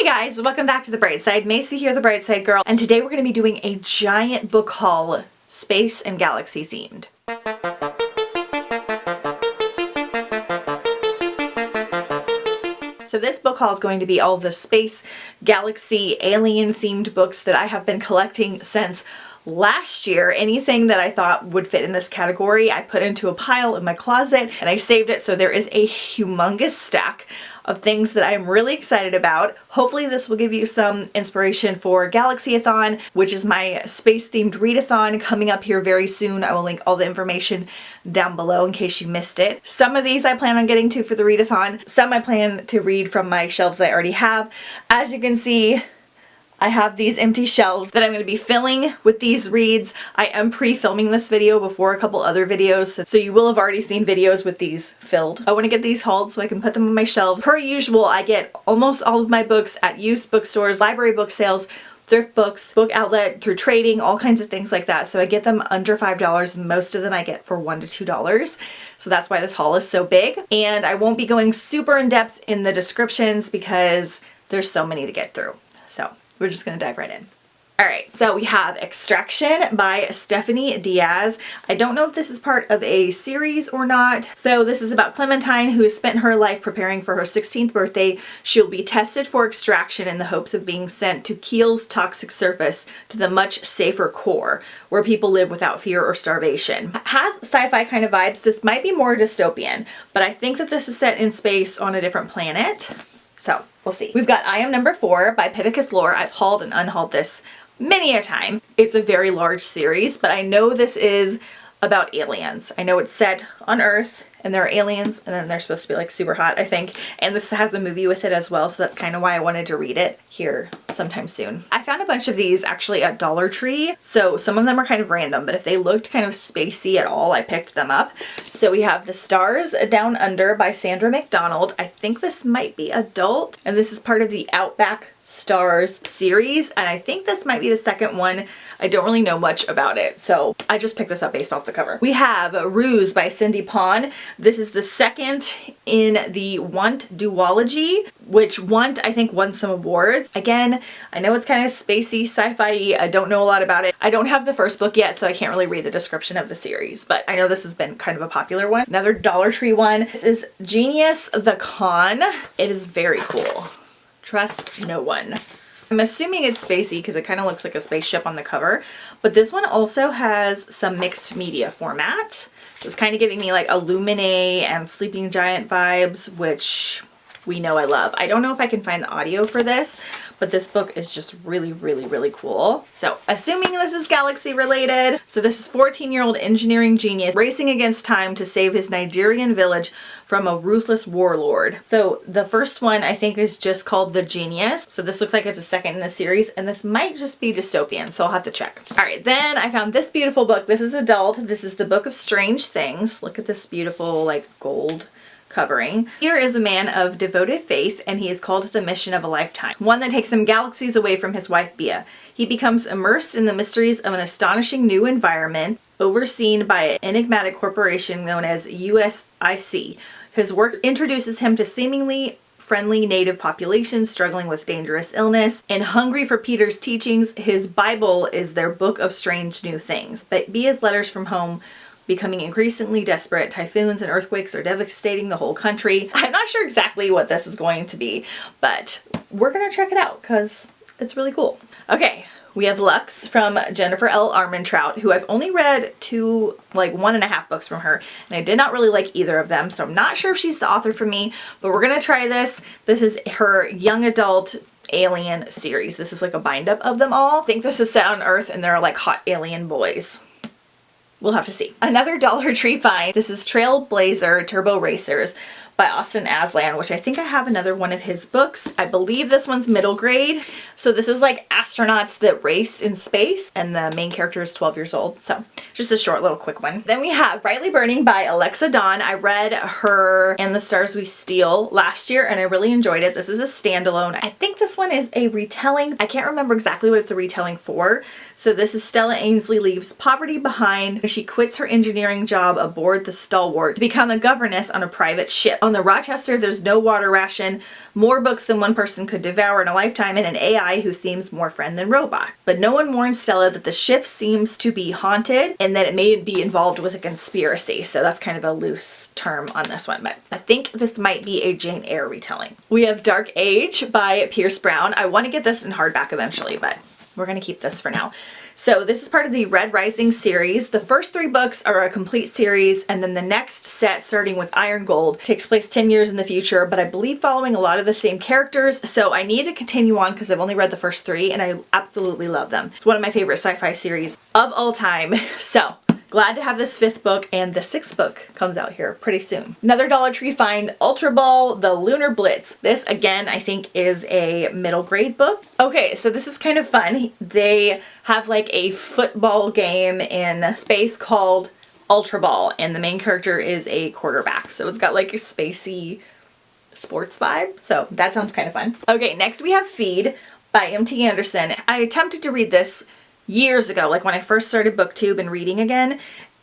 guys, welcome back to The Bright Side. Macy here, The Bright Side Girl, and today we're going to be doing a giant book haul, space and galaxy themed. So this book haul is going to be all the space, galaxy, alien themed books that I have been collecting since last year. Anything that I thought would fit in this category, I put into a pile in my closet and I saved it. So there is a humongous stack of things that I'm really excited about. Hopefully this will give you some inspiration for Galaxyathon, which is my space themed readathon coming up here very soon. I will link all the information down below in case you missed it. Some of these I plan on getting to for the readathon. Some I plan to read from my shelves I already have. As you can see, I have these empty shelves that I'm going to be filling with these reads. I am pre-filming this video before a couple other videos, so you will have already seen videos with these filled. I want to get these hauled so I can put them on my shelves. Per usual, I get almost all of my books at used bookstores, library book sales, thrift books, book outlet, through trading, all kinds of things like that. So I get them under $5. Most of them I get for $1 to $2. So that's why this haul is so big. And I won't be going super in depth in the descriptions because there's so many to get through. So we're just gonna dive right in. All right, so we have Extraction by Stephanie Diaz. I don't know if this is part of a series or not. So this is about Clementine, who has spent her life preparing for her 16th birthday. She'll be tested for extraction in the hopes of being sent to Keel's toxic surface to the much safer core, where people live without fear or starvation. It has sci-fi kind of vibes. This might be more dystopian, but I think that this is set in space on a different planet. So we'll see. We've got I Am Number 4 by Pittacus Lore. I've hauled and unhauled this many a time. It's a very large series, but I know this is about aliens. I know it's set on Earth and there are aliens and then they're supposed to be like super hot, I think. And this has a movie with it as well, so that's kind of why I wanted to read it here sometime soon. I found a bunch of these actually at Dollar Tree, so some of them are kind of random, but if they looked kind of spacey at all, I picked them up. So we have The Stars Down Under by Sandra McDonald. I think this might be adult, and this is part of the Outback Stars series, and I think this might be the second one. I don't really know much about it, so I just picked this up based off the cover. We have Ruse by Cindy Pon. This is the second in the Want duology, which Want I think won some awards. Again, I know it's kind of spacey, sci-fi-y. I don't know a lot about it. I don't have the first book yet, so I can't really read the description of the series, but I know this has been kind of a popular one. Another Dollar Tree one. This is Genius the Con. It is very cool. Trust no one. I'm assuming it's spacey because it kind of looks like a spaceship on the cover, but this one also has some mixed media format. So it's kind of giving me like Illuminae and Sleeping Giant vibes, which we know I love. I don't know if I can find the audio for this, but this book is just really, really, really cool. So assuming this is galaxy related. So this is 14-year-old engineering genius racing against time to save his Nigerian village from a ruthless warlord. So the first one I think is just called The Genius. So this looks like it's a second in the series, and this might just be dystopian, so I'll have to check. All right, then I found this beautiful book. This is adult. This is The Book of Strange Things. Look at this beautiful like gold covering. Peter is a man of devoted faith, and he is called to the mission of a lifetime, one that takes him galaxies away from his wife Bea. He becomes immersed in the mysteries of an astonishing new environment overseen by an enigmatic corporation known as USIC. His work introduces him to seemingly friendly native populations struggling with dangerous illness, and hungry for Peter's teachings, his Bible is their book of strange new things. But Bea's letters from home becoming increasingly desperate. Typhoons and earthquakes are devastating the whole country. I'm not sure exactly what this is going to be, but we're gonna check it out because it's really cool. Okay, we have Lux from Jennifer L. Armentrout, who I've only read like 1.5 books from her, and I did not really like either of them, so I'm not sure if she's the author for me, but we're gonna try this. This is her young adult alien series. This is like a bind up of them all. I think this is set on Earth and there are like hot alien boys. We'll have to see. Another Dollar Tree find. This is Trailblazer Turbo Racers by Austin Aslan, which I think I have another one of his books. I believe this one's middle grade. So this is like astronauts that race in space, and the main character is 12 years old. So just a short little quick one. Then we have Brightly Burning by Alexa Dawn. I read her And the Stars We Steal last year and I really enjoyed it. This is a standalone. I think this one is a retelling. I can't remember exactly what it's a retelling for. So this is Stella Ainsley leaves poverty behind. She quits her engineering job aboard the Stalwart to become a governess on a private ship. On the Rochester, there's no water ration, more books than one person could devour in a lifetime, and an AI who seems more friend than robot. But no one warns Stella that the ship seems to be haunted and that it may be involved with a conspiracy. So that's kind of a loose term on this one, but I think this might be a Jane Eyre retelling. We have Dark Age by Pierce Brown. I want to get this in hardback eventually, but we're going to keep this for now. So this is part of the Red Rising series. The first 3 books are a complete series, and then the next set, starting with Iron Gold, takes place 10 years in the future, but I believe following a lot of the same characters, so I need to continue on because I've only read the first 3 and I absolutely love them. It's one of my favorite sci-fi series of all time. So glad to have this 5th book, and the 6th book comes out here pretty soon. Another Dollar Tree find, Ultra Ball, The Lunar Blitz. This again, I think is a middle grade book. Okay, so this is kind of fun. They have like a football game in space called Ultra Ball, and the main character is a quarterback. So it's got like a spacey sports vibe. So that sounds kind of fun. Okay, next we have Feed by M.T. Anderson. I attempted to read this years ago, like when I first started BookTube and reading again,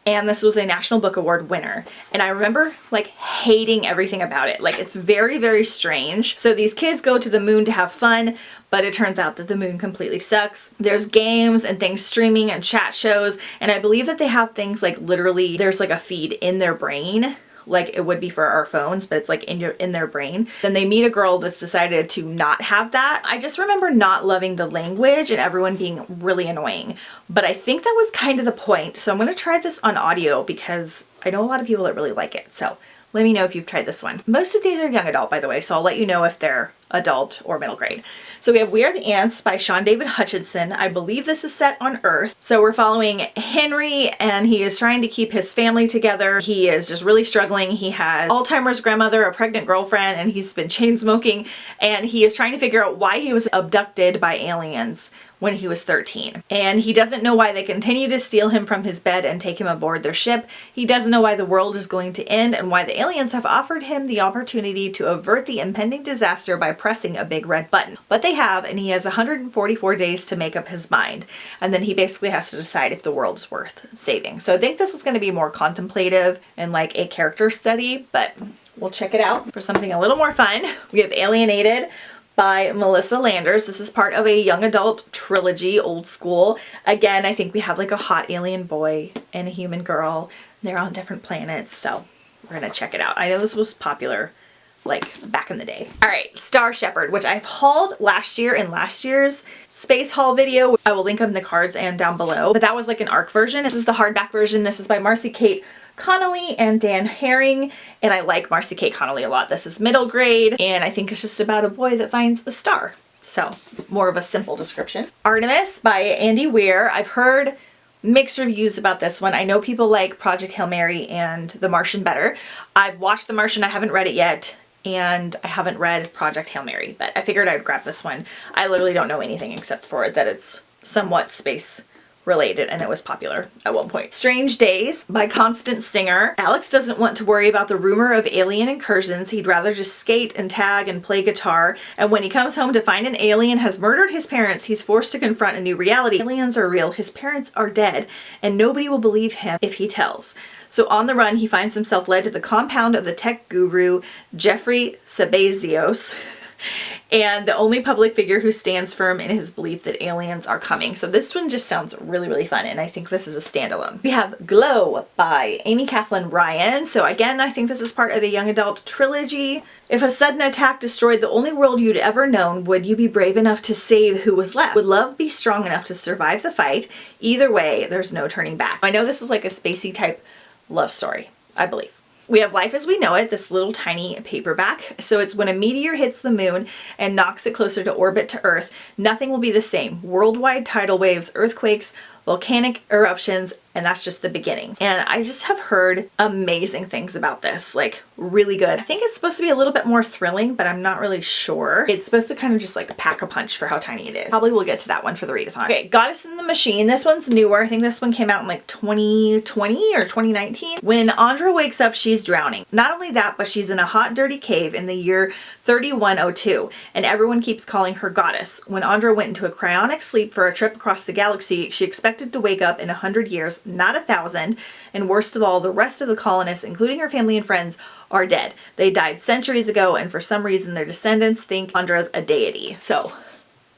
and this was a National Book Award winner. And I remember like hating everything about it. Like it's very, very strange. So these kids go to the moon to have fun, but it turns out that the moon completely sucks. There's games and things streaming and chat shows, and I believe that they have things like literally there's like a feed in their brain, like it would be for our phones, but it's like in their brain. Then they meet a girl that's decided to not have that. I just remember not loving the language and everyone being really annoying, but I think that was kind of the point. So I'm going to try this on audio because I know a lot of people that really like it. So let me know if you've tried this one. Most of these are young adult, by the way, so I'll let you know if they're adult or middle grade. So we have We Are the Ants by Sean David Hutchinson. I believe this is set on Earth. So we're following Henry, and he is trying to keep his family together. He is just really struggling. He has Alzheimer's grandmother, a pregnant girlfriend, and he's been chain smoking, and he is trying to figure out why he was abducted by aliens when he was 13. And he doesn't know why they continue to steal him from his bed and take him aboard their ship. He doesn't know why the world is going to end and why the aliens have offered him the opportunity to avert the impending disaster by pressing a big red button. But they have, and he has 144 days to make up his mind. And then he basically has to decide if the world is worth saving. So I think this was going to be more contemplative and like a character study, but we'll check it out for something a little more fun. We have Alienated by Melissa Landers. This is part of a young adult trilogy, old school. Again, I think we have like a hot alien boy and a human girl. They're on different planets, so we're gonna check it out. I know this was popular like back in the day. All right, Star Shepherd, which I've hauled last year in last year's Space Haul video. I will link them in the cards and down below, but that was like an ARC version. This is the hardback version. This is by Marcy Kate Connolly and Dan Herring, and I like Marcy Kate Connolly a lot. This is middle grade, and I think it's just about a boy that finds a star. So more of a simple description. Artemis by Andy Weir. I've heard mixed reviews about this one. I know people like Project Hail Mary and The Martian better. I've watched The Martian, I haven't read it yet, and I haven't read Project Hail Mary, but I figured I'd grab this one. I literally don't know anything except for that it's somewhat space related and it was popular at one point. Strange Days by Constance Singer. Alex doesn't want to worry about the rumor of alien incursions. He'd rather just skate and tag and play guitar. And when he comes home to find an alien has murdered his parents, he's forced to confront a new reality. Aliens are real, his parents are dead, and nobody will believe him if he tells. So on the run, he finds himself led to the compound of the tech guru, Jeffrey Sabazios, and the only public figure who stands firm in his belief that aliens are coming. So this one just sounds really, really fun, and I think this is a standalone. We have Glow by Amy Kathleen Ryan. So again, I think this is part of a young adult trilogy. If a sudden attack destroyed the only world you'd ever known, would you be brave enough to save who was left? Would love be strong enough to survive the fight? Either way, there's no turning back. I know this is like a spacey type love story, I believe. We have Life as We Know It, this little tiny paperback. So it's when a meteor hits the moon and knocks it closer to orbit to Earth, nothing will be the same. Worldwide tidal waves, earthquakes, volcanic eruptions, and that's just the beginning. And I just have heard amazing things about this, like really good. I think it's supposed to be a little bit more thrilling, but I'm not really sure. It's supposed to kind of just like pack a punch for how tiny it is. Probably we'll get to that one for the readathon. Okay, Goddess in the Machine. This one's newer. I think this one came out in like 2020 or 2019. When Andra wakes up, she's drowning. Not only that, but she's in a hot, dirty cave in the year 3102, and everyone keeps calling her Goddess. When Andra went into a cryonic sleep for a trip across the galaxy, she expected expected to wake up in 100 years, not 1,000. And worst of all, the rest of the colonists, including her family and friends, are dead. They died centuries ago, and for some reason their descendants think Chandra's a deity. So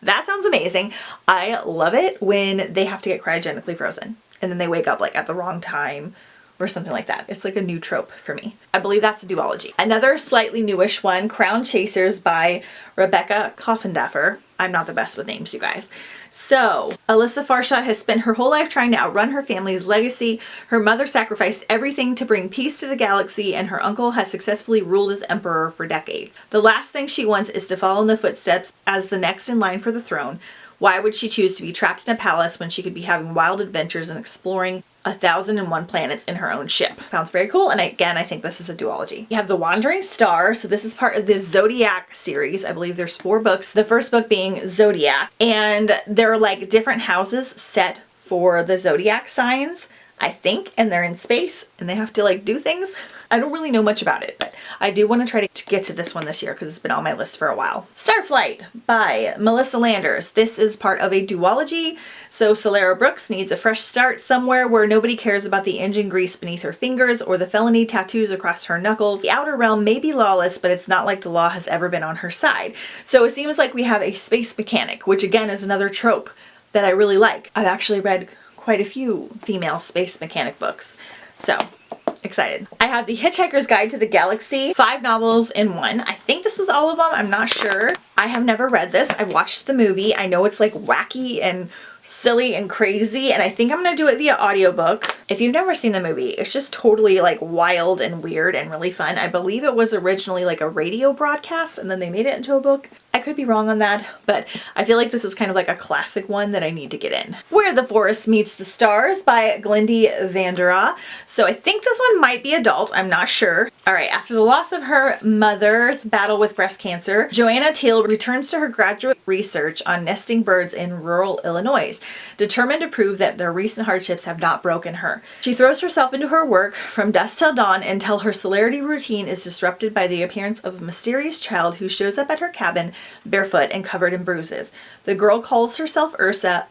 that sounds amazing. I love it when they have to get cryogenically frozen and then they wake up like at the wrong time or something like that. It's like a new trope for me. I believe that's a duology. Another slightly newish one, Crown Chasers by Rebecca Coffindaffer. I'm not the best with names, you guys. So, Alyssa Farshad has spent her whole life trying to outrun her family's legacy. Her mother sacrificed everything to bring peace to the galaxy, and her uncle has successfully ruled as emperor for decades. The last thing she wants is to follow in the footsteps as the next in line for the throne. Why would she choose to be trapped in a palace when she could be having wild adventures and exploring 1,001 planets in her own ship? Sounds very cool, and again, I think this is a duology. You have The Wandering Star, so this is part of the Zodiac series. I believe there's 4 books. The first book being Zodiac, and there are like different houses set for the Zodiac signs, I think, and they're in space, and they have to like do things. I don't really know much about it, but I do want to try to get to this one this year because it's been on my list for a while. Starflight by Melissa Landers. This is part of a duology. So Solara Brooks needs a fresh start somewhere where nobody cares about the engine grease beneath her fingers or the felony tattoos across her knuckles. The outer realm may be lawless, but it's not like the law has ever been on her side. So it seems like we have a space mechanic, which again is another trope that I really like. I've actually read quite a few female space mechanic books. So excited. I have The Hitchhiker's Guide to the Galaxy, 5 novels in one. I think this is all of them. I'm not sure. I have never read this. I watched the movie. I know it's like wacky and silly and crazy, and I think I'm gonna do it via audiobook. If you've never seen the movie, it's just totally like wild and weird and really fun. I believe it was originally like a radio broadcast and then they made it into a book. I could be wrong on that, but I feel like this is kind of like a classic one that I need to get in. Where the Forest Meets the Stars by Glendy Vandera. So I think this one might be adult, I'm not sure. All right, after the loss of her mother's battle with breast cancer, Joanna Teal returns to her graduate research on nesting birds in rural Illinois, determined to prove that their recent hardships have not broken her. She throws herself into her work from dusk till dawn until her celerity routine is disrupted by the appearance of a mysterious child who shows up at her cabin barefoot and covered in bruises. The girl calls herself Ursa,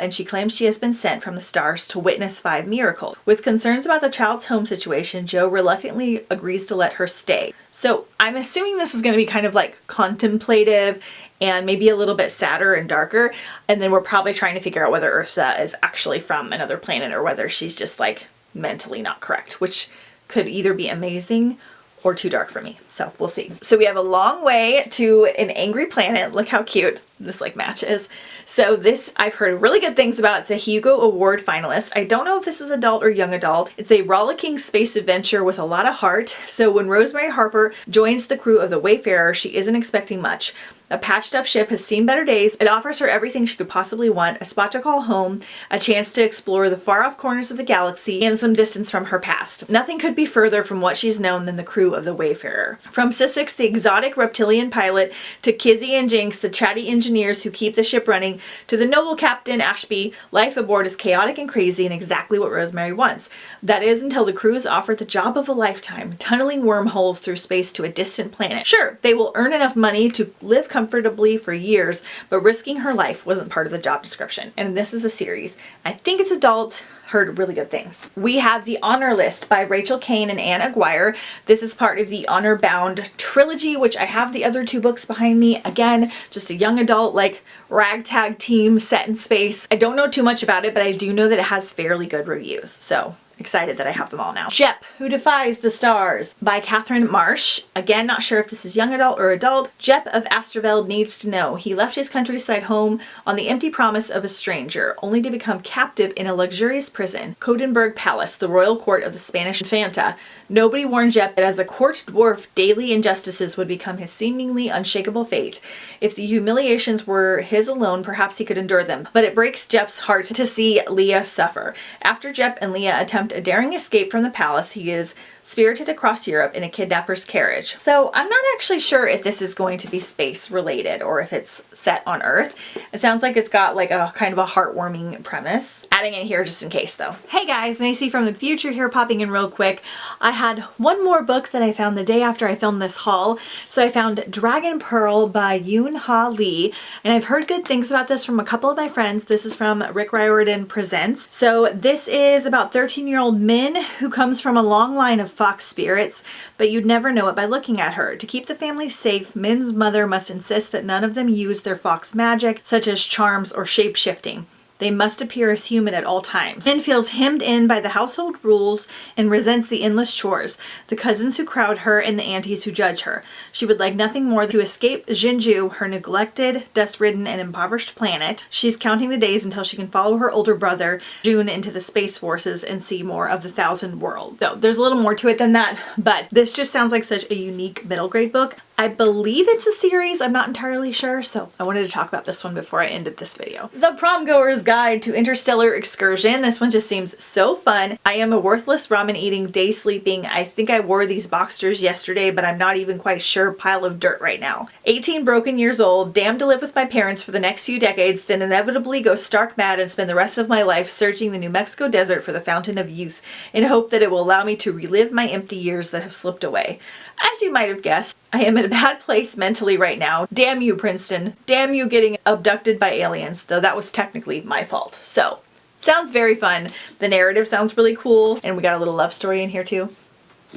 and she claims she has been sent from the stars to witness 5 miracles. With concerns about the child's home situation, Jo reluctantly agrees to let her stay. So I'm assuming this is going to be kind of like contemplative and maybe a little bit sadder and darker. And then we're probably trying to figure out whether Ursa is actually from another planet or whether she's just like mentally not correct, which could either be amazing or too dark for me. So we'll see. So we have a long way to an angry planet. Look how cute this like matches. So this I've heard really good things about. It's a Hugo Award finalist. I don't know if this is adult or young adult. It's a rollicking space adventure with a lot of heart. So when Rosemary Harper joins the crew of the Wayfarer, she isn't expecting much. A patched up ship has seen better days. It offers her everything she could possibly want, a spot to call home, a chance to explore the far off corners of the galaxy, and some distance from her past. Nothing could be further from what she's known than the crew of the Wayfarer. From Sissix, the exotic reptilian pilot, to Kizzy and Jinx, the chatty engineers who keep the ship running, to the noble Captain Ashby, life aboard is chaotic and crazy and exactly what Rosemary wants. That is until the crew is offered the job of a lifetime, tunneling wormholes through space to a distant planet. Sure, they will earn enough money to live comfortably for years, but risking her life wasn't part of the job description. And this is a series. I think it's adult. Heard really good things. We have The Honor List by Rachel Kane and Anne Aguirre. This is part of the Honor Bound trilogy, which I have the other 2 books behind me. Again, just a young adult like ragtag team set in space. I don't know too much about it, but I do know that it has fairly good reviews. So excited that I have them all now. Jep, Who Defies the Stars by Catherine Marsh. Again, not sure if this is young adult or adult. Jep of Asterveld needs to know. He left his countryside home on the empty promise of a stranger, only to become captive in a luxurious prison, Codenburg Palace, the royal court of the Spanish Infanta. Nobody warned Jep that as a court dwarf, daily injustices would become his seemingly unshakable fate. If the humiliations were his alone, perhaps he could endure them. But it breaks Jep's heart to see Leah suffer. After Jep and Leah attempt a daring escape from the palace, he is spirited across Europe in a kidnapper's carriage. So I'm not actually sure if this is going to be space related or if it's set on Earth. It sounds like it's got like a kind of a heartwarming premise. Adding it here just in case though. Hey guys, Macy from the future here popping in real quick. I had one more book that I found the day after I filmed this haul. So I found Dragon Pearl by Yoon Ha Lee, and I've heard good things about this from a couple of my friends. This is from Rick Riordan Presents. So this is about 13-year-old Min, who comes from a long line of fox spirits, but you'd never know it by looking at her. To keep the family safe, Min's mother must insist that none of them use their fox magic, such as charms or shape-shifting. They must appear as human at all times. Min feels hemmed in by the household rules and resents the endless chores, the cousins who crowd her and the aunties who judge her. She would like nothing more than to escape Jinju, her neglected, dust-ridden, and impoverished planet. She's counting the days until she can follow her older brother, June, into the space forces and see more of the Thousand World. So there's a little more to it than that, but this just sounds like such a unique middle grade book. I believe it's a series, I'm not entirely sure, so I wanted to talk about this one before I ended this video. The Prom Goer's Guide to Interstellar Excursion. This one just seems so fun. I am a worthless ramen eating, day sleeping, I think I wore these boxers yesterday, but I'm not even quite sure, pile of dirt right now. 18 broken years old, damned to live with my parents for the next few decades, then inevitably go stark mad and spend the rest of my life searching the New Mexico desert for the fountain of youth in hope that it will allow me to relive my empty years that have slipped away. As you might have guessed, I am in a bad place mentally right now. Damn you, Princeton. Damn you getting abducted by aliens, though that was technically my fault. So, sounds very fun. The narrative sounds really cool, and we got a little love story in here too.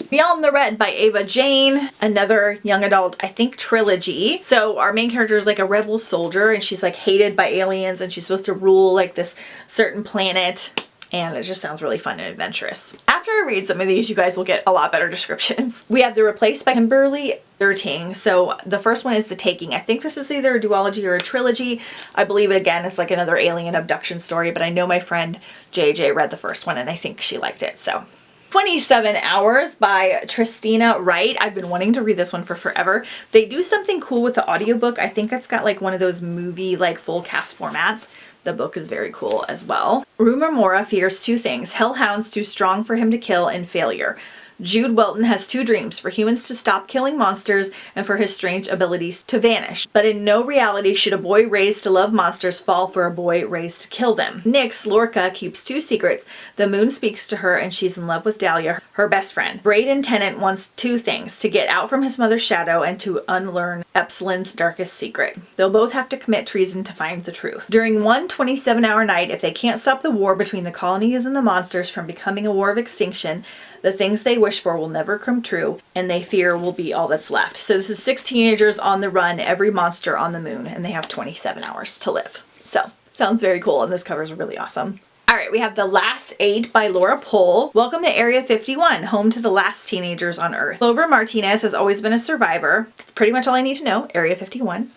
Beyond the Red by Ava Jane, another young adult, I think, trilogy. So our main character is like a rebel soldier, and she's like hated by aliens, and she's supposed to rule like this certain planet. And it just sounds really fun and adventurous. After I read some of these, you guys will get a lot better descriptions. We have The Replaced by Kimberly Erting. So the first one is The Taking. I think this is either a duology or a trilogy. I believe, again, it's like another alien abduction story, but I know my friend JJ read the first one and I think she liked it, so. 27 Hours by Tristina Wright. I've been wanting to read this one for forever. They do something cool with the audiobook. I think it's got like one of those movie like full cast formats. The book is very cool as well. Rumor Mora fears two things: hellhounds too strong for him to kill and failure. Jude Welton has two dreams: for humans to stop killing monsters and for his strange abilities to vanish. But in no reality should a boy raised to love monsters fall for a boy raised to kill them. Nyx, Lorca, keeps two secrets. The moon speaks to her and she's in love with Dahlia, her best friend. Braden Tennant wants two things: to get out from his mother's shadow and to unlearn Epsilon's darkest secret. They'll both have to commit treason to find the truth. During one 27-hour night, if they can't stop the war between the colonies and the monsters from becoming a war of extinction, the things they wish for will never come true, and they fear will be all that's left. So this is 6 teenagers on the run, every monster on the moon, and they have 27 hours to live. So, sounds very cool, and this cover is really awesome. Alright, we have The Last 8 by Laura Pohl. Welcome to Area 51, home to the last teenagers on Earth. Clover Martinez has always been a survivor. That's pretty much all I need to know. Area 51.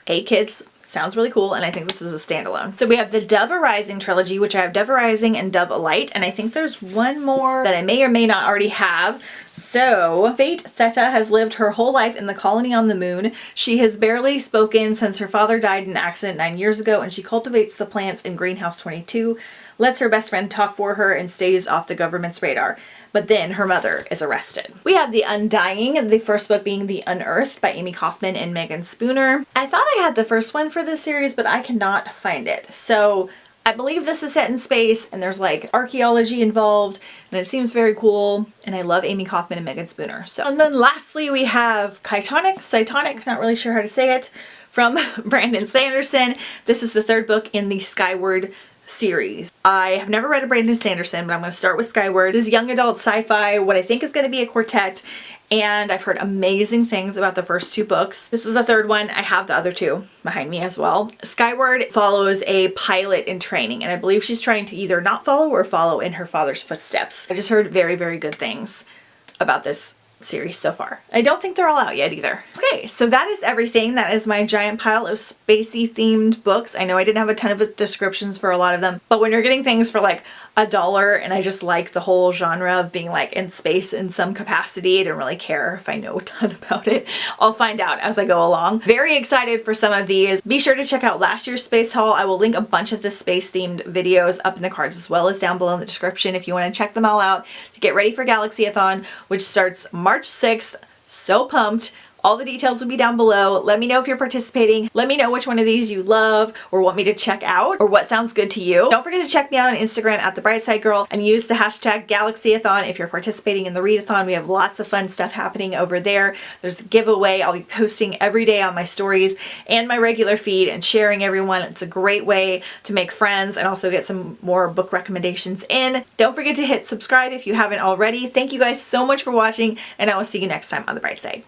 8 kids. Sounds really cool, and I think this is a standalone. So we have the Dove Arising trilogy, which I have Dove Arising and Dove Alight, and I think there's one more that I may or may not already have. So, Fate Theta has lived her whole life in the colony on the moon. She has barely spoken since her father died in an accident 9 years ago, and she cultivates the plants in Greenhouse 22, lets her best friend talk for her, and stays off the government's radar. But then her mother is arrested. We have The Undying, the first book being The Unearthed by Amy Kaufman and Megan Spooner. I thought I had the first one for this series, but I cannot find it. So I believe this is set in space and there's like archaeology involved, and it seems very cool, and I love Amy Kaufman and Megan Spooner. So, and then lastly we have Cytonic, not really sure how to say it, from Brandon Sanderson. This is the third book in the Skyward series. I have never read a Brandon Sanderson, but I'm going to start with Skyward. This is young adult sci-fi, what I think is going to be a quartet, and I've heard amazing things about the first 2 books. This is the third one. I have the other 2 behind me as well. Skyward follows a pilot in training, and I believe she's trying to either not follow or follow in her father's footsteps. I just heard very, very good things about this series so far. I don't think they're all out yet either. Okay, so that is everything. That is my giant pile of spacey themed books. I know I didn't have a ton of descriptions for a lot of them, but when you're getting things for like $1 and I just like the whole genre of being like in space in some capacity, I don't really care if I know a ton about it. I'll find out as I go along. Very excited for some of these. Be sure to check out last year's space haul. I will link a bunch of the space themed videos up in the cards as well as down below in the description if you want to check them all out to get ready for GALAXYATHON, which starts March 6th. So pumped. All the details will be down below. Let me know if you're participating. Let me know which one of these you love or want me to check out or what sounds good to you. Don't forget to check me out on Instagram at @TheBrightSideGirl and use the hashtag GALAXYATHON if you're participating in the readathon. We have lots of fun stuff happening over there. There's a giveaway. I'll be posting every day on my stories and my regular feed and sharing everyone. It's a great way to make friends and also get some more book recommendations in. Don't forget to hit subscribe if you haven't already. Thank you guys so much for watching, and I will see you next time on The Bright Side.